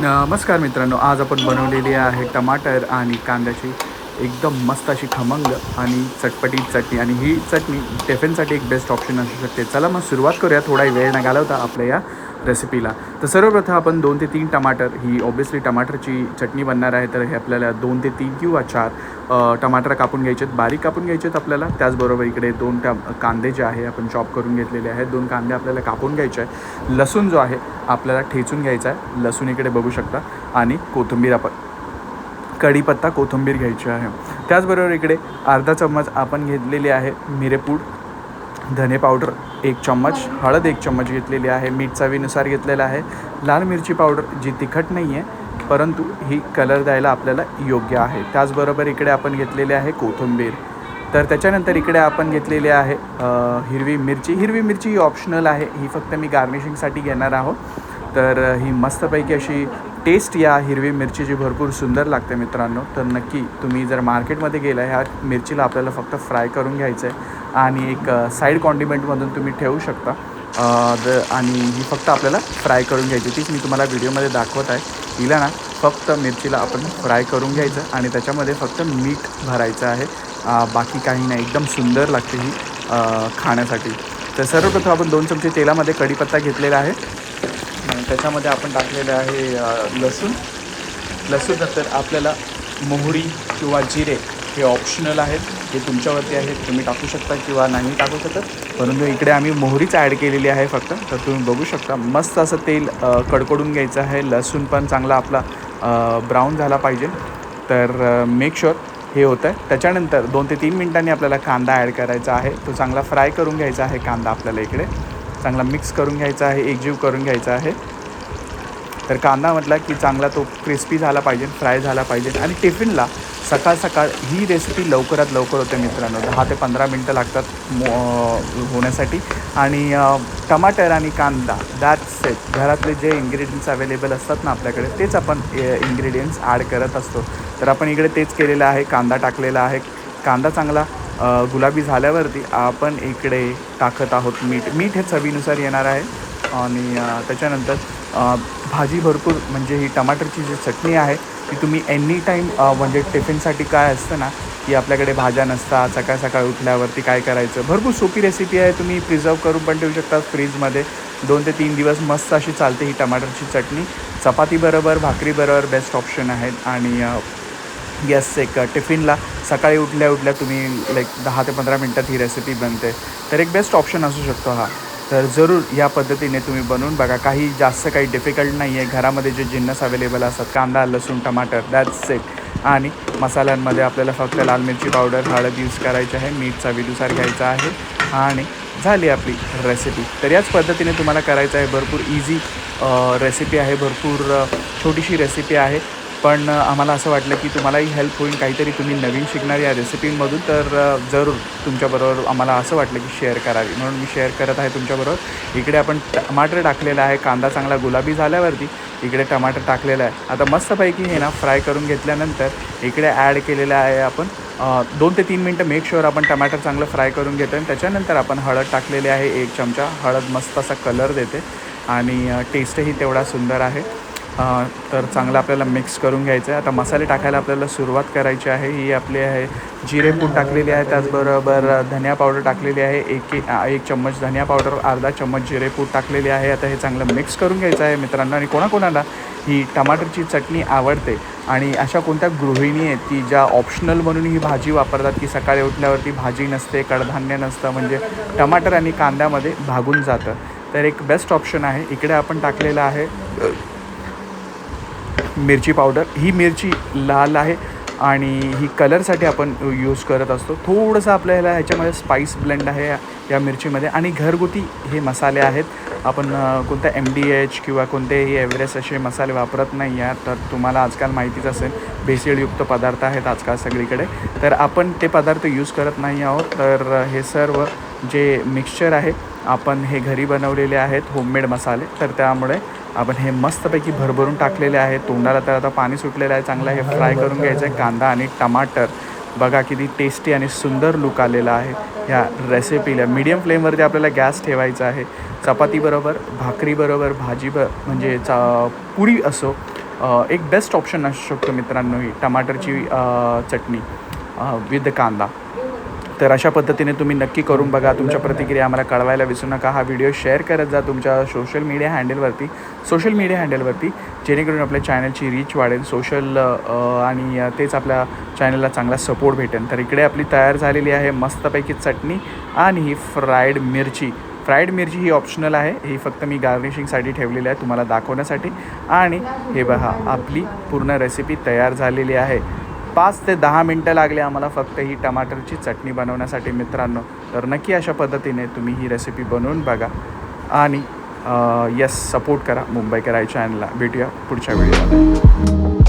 नमस्कार मित्रांनो, आज आपण बनवलेली आहे टमाटर आणि कांद्याची एकदम मस्त अशी खमंग आणि चटपटीत चटणी. आणि ही चटणी टिफिनसाठी एक बेस्ट ऑप्शन असू शकते. चला मग सुरुवात करूया थोडा वेळ न घालवता आपल्या या रेसिपीला. तर सर्वप्रथम आपण 2 ते 3 टमाटर, ही ऑब्व्हियसली टमाटरची चटणी बनणार आहे, तर हे आपल्याला 2 ते 3 किंवा 4 टमाटर कापून घ्यायचे आहेत, बारीक कापून घ्यायचे आहेत आपल्याला. त्याचबरोबर इकडे 2 कांदे जे आहे आपण चॉप करून घेतलेले आहेत, 2 कांदे आपल्याला कापून घ्यायचे आहे. लसूण जो आहे आपल्याला ठेचून घ्यायचा आहे, लसूण इकडे बघू शकता. आणि कोथिंबीर, आपण कढीपत्ता, कोथिंबीर घ्यायची आहे. त्याचबरोबर इकडे अर्धा चम्मच आपण घेतलेली आहे मिरेपूड, धने पावडर 1 चम्मच, हळद 1 चम्मच घेतलेली आहे, मीठ चवीनुसार घेतलेलं आहे, लाल मिरची पावडर जी तिखट नाही आहे परंतु ही कलर द्यायला आपल्याला योग्य आहे. त्याचबरोबर इकडे आपण घेतलेले आहे कोथिंबीर. तर त्याच्यानंतर इकडे आपण घेतलेली आहे हिरवी मिरची. हिरवी मिरची ही ऑप्शनल आहे, ही फक्त मी गार्निशिंगसाठी घेणार आहोत. तर ही मस्तपैकी अशी टेस्ट या हिरवी मिरचीची भरपूर सुंदर लागते मित्रांनो. तर नक्की तुम्ही जर मार्केटमध्ये गेला, ह्या मिरचीला आपल्याला फक्त फ्राय करून घ्यायचं आहे आणि एक साईड कॉन्डिमेंटमधून तुम्ही ठेवू शकता. आणि ही फक्त आपल्याला फ्राय करून घ्यायची. तीच मी तुम्हाला व्हिडिओमध्ये दाखवत आहे. हिला ना फक्त मिरचीला आपण फ्राय करून घ्यायचं आणि त्याच्यामध्ये फक्त मीठ भरायचं आहे, बाकी काही नाही. एकदम सुंदर लागते ही खाण्यासाठी. तर सर्वप्रथम आपण 2 चमचे तेलामध्ये कढीपत्ता घेतलेला आहे आणि त्याच्यामध्ये आपण टाकलेलं आहे लसूण. नंतर आपल्याला मोहरी किंवा जिरे हे ऑप्शनल आहेत, हे तुमच्यावरती आहेत, तुम्ही टाकू शकता किंवा नाही टाकू शकत. परंतु इकडे आम्ही मोहरीच ॲड केलेली आहे फक्त. तर तुम्ही बघू शकता मस्त असं तेल कडकडून घ्यायचं आहे. लसूण पण चांगला आपला ब्राऊन झाला पाहिजे. तर मेक शुअर हे होतं आहे. त्याच्यानंतर 2 ते 3 मिनटांनी आपल्याला कांदा ॲड करायचा आहे. तो चांगला फ्राय करून घ्यायचा आहे. कांदा आपल्याला इकडे चांगला मिक्स करून घ्यायचा आहे, एकजीव करून घ्यायचा आहे. तर कांदा म्हटला की चांगला तो क्रिस्पी झाला पाहिजे, फ्राय झाला पाहिजे. आणि टिफिनला सकाळ सकाळ ही रेसिपी लवकरात लवकर होते मित्रांनो. 10 ते 15 मिनटं लागतात होण्यासाठी. आणि टमाटर आणि कांदा, दॅट्स इट. घरातले जे इन्ग्रेडियंट्स अवेलेबल असतात ना आपल्याकडे, तेच आपण इन्ग्रेडियंट्स ॲड करत असतो. तर आपण इकडे तेच केलेलं आहे. कांदा टाकलेला आहे. कांदा चांगला गुलाबी झाल्यावरती आपण इकडे टाकत आहोत मीठ हे चवीनुसार येणार आहे. आणि त्याच्यानंतर भाजी भरपूर, म्हणजे ही टमाटरची जी चटणी आहे ती तुम्ही एनी टाईम, म्हणजे टिफिनसाठी काय असतं ना की आपल्याकडे भाज्या नसतात, सकाळ सकाळ उठल्यावरती काय करायचं. भरपूर सोपी रेसिपी आहे. तुम्ही प्रिझर्व करून पण ठेवू शकता फ्रीजमध्ये. 2 ते 3 दिवस मस्त अशी चालते ही टमाटरची चटणी. चपातीबरोबर, भाकरीबरोबर बेस्ट ऑप्शन आहेत. आणि येस, एक टिफिनला सकाळी उठल्या उठल्या तुम्ही 10 ते 15 मिनटात ही रेसिपी बनते. तर एक बेस्ट ऑप्शन असू शकतो हा. तर जरूर या पद्धतीने तुम्ही बनवून बघा. काही डिफिकल्ट नाही आहे. घरामध्ये जे जिन्नस अवेलेबल असतात, कांदा, लसूण, टमाटर, दॅट्स इट. आणि मसाल्यांमध्ये आपल्याला फक्त लाल मिरची पावडर, हळद यूज करायची आहे, मीठ चवीनुसार घ्यायचं आहे आणि झाली आपली रेसिपी. तर याच पद्धतीने तुम्हाला करायचं आहे. भरपूर इझी रेसिपी आहे, भरपूर छोटीशी रेसिपी आहे. पण आम्हाला असं वाटलं की तुम्हालाही हेल्प होईल, काहीतरी तुम्ही नवीन शिकणार या रेसिपीमधून. तर जरूर तुमच्याबरोबर आम्हाला असं वाटलं की शेअर करावी, म्हणून मी शेअर करत आहे तुमच्याबरोबर. इकडे आपण टमाटर टाकलेला आहे. कांदा चांगला गुलाबी झाल्यावरती इकडे टमाटर टाकलेलं आहे. आता मस्तपैकी हे ना फ्राय करून घेतल्यानंतर इकडे ॲड केलेलं आहे आपण 2 ते 3 मिनटं मेक शुअर आपण टमाटर चांगलं फ्राय करून घेतो. आणि त्याच्यानंतर आपण हळद टाकलेली आहे 1 चमचा. हळद मस्त असा कलर देते आणि टेस्टही तेवढा सुंदर आहे. तर चांगलं आपल्याला मिक्स करून घ्यायचं आहे. आता मसाले टाकायला आपल्याला सुरुवात करायची आहे. ही आपली आहे जिरेपूड टाकलेली आहे, त्याचबरोबर धनिया पावडर टाकलेली आहे. 1 चम्मच धनिया पावडर, अर्धा चम्मच जिरेपूड टाकलेली आहे. आता हे चांगलं मिक्स करून घ्यायचं आहे मित्रांनो. आणि कोणाकोणाला ही टमाटरची चटणी आवडते आणि अशा कोणत्या गृहिणी आहेत की ज्या ऑप्शनल म्हणून ही भाजी वापरतात, की सकाळी उठल्यावरती भाजी नसते, कडधान्य नसतं, म्हणजे टमाटर आणि कांद्यामध्ये भागून जातं, तर एक बेस्ट ऑप्शन आहे. इकडे आपण टाकलेलं आहे मिरची पावडर. ही मिरची लाल आहे आणि ही कलरसाठी आपण यूज करत असतो. थोडंसं आपल्याला ह्याच्यामध्ये स्पाइस ब्लेंड आहे या मिरचीमध्ये. आणि घरगुती हे मसाले आहेत. आपण कोणत्या MDH किंवा कोणतेही एव्हरेस्ट असे मसाले वापरत नाही आहे. तर तुम्हाला आजकाल माहितीच असेल, भेसळयुक्त पदार्थ आहेत आजकाल सगळीकडे. तर आपण ते पदार्थ यूज करत नाही आहोत. तर हे सर्व जे मिक्सचर आहे आपण हे घरी बनवलेले आहेत, होममेड मसाले. तर त्यामुळे आपण हे मस्तपैकी भरभरून टाकलेले आहे. तोंडाला तर आता पाणी सुटलेलं आहे. चांगलं हे फ्राय करून घ्यायचं आहे. कांदा आणि टमाटर बघा किती टेस्टी आणि सुंदर लुक आलेला आहे ह्या रेसिपीला. मीडियम फ्लेमवरती आपल्याला गॅस ठेवायचा आहे. चपातीबरोबर, भाकरीबरोबर, म्हणजे पुरी असो एक बेस्ट ऑप्शन असू शकतो मित्रांनो ही टमाटरची चटणी विथ कांदा. तर अशा पद्धतीने तुम्ही नक्की करून बघा. तुमच्या प्रतिक्रिया आम्हाला कळवायला विसरू नका. हा व्हिडिओ शेअर करत जा तुमच्या सोशल मीडिया हँडलवरती जेणेकरून आपल्या चॅनलची रीच वाढेल आणि तेच आपल्या चॅनलला चांगला सपोर्ट भेटेल. तर इकडे आपली तयार झालेली आहे मस्तपैकी चटणी आणि ही फ्राईड मिरची ही ऑप्शनल आहे. ही फक्त मी गार्निशिंगसाठी ठेवलेली आहे तुम्हाला दाखवण्यासाठी. आणि हे बघा आपली पूर्ण रेसिपी तयार झालेली आहे. 5 ते 10 मिनटं लागले आम्हाला फक्त ही टमाटरची चटणी बनवण्यासाठी मित्रांनो. तर नक्की अशा पद्धतीने तुम्ही ही रेसिपी बनवून बघा आणि सपोर्ट करा मुंबईकर आई चॅनलला. भेटूया पुढच्या व्हिडिओमध्ये.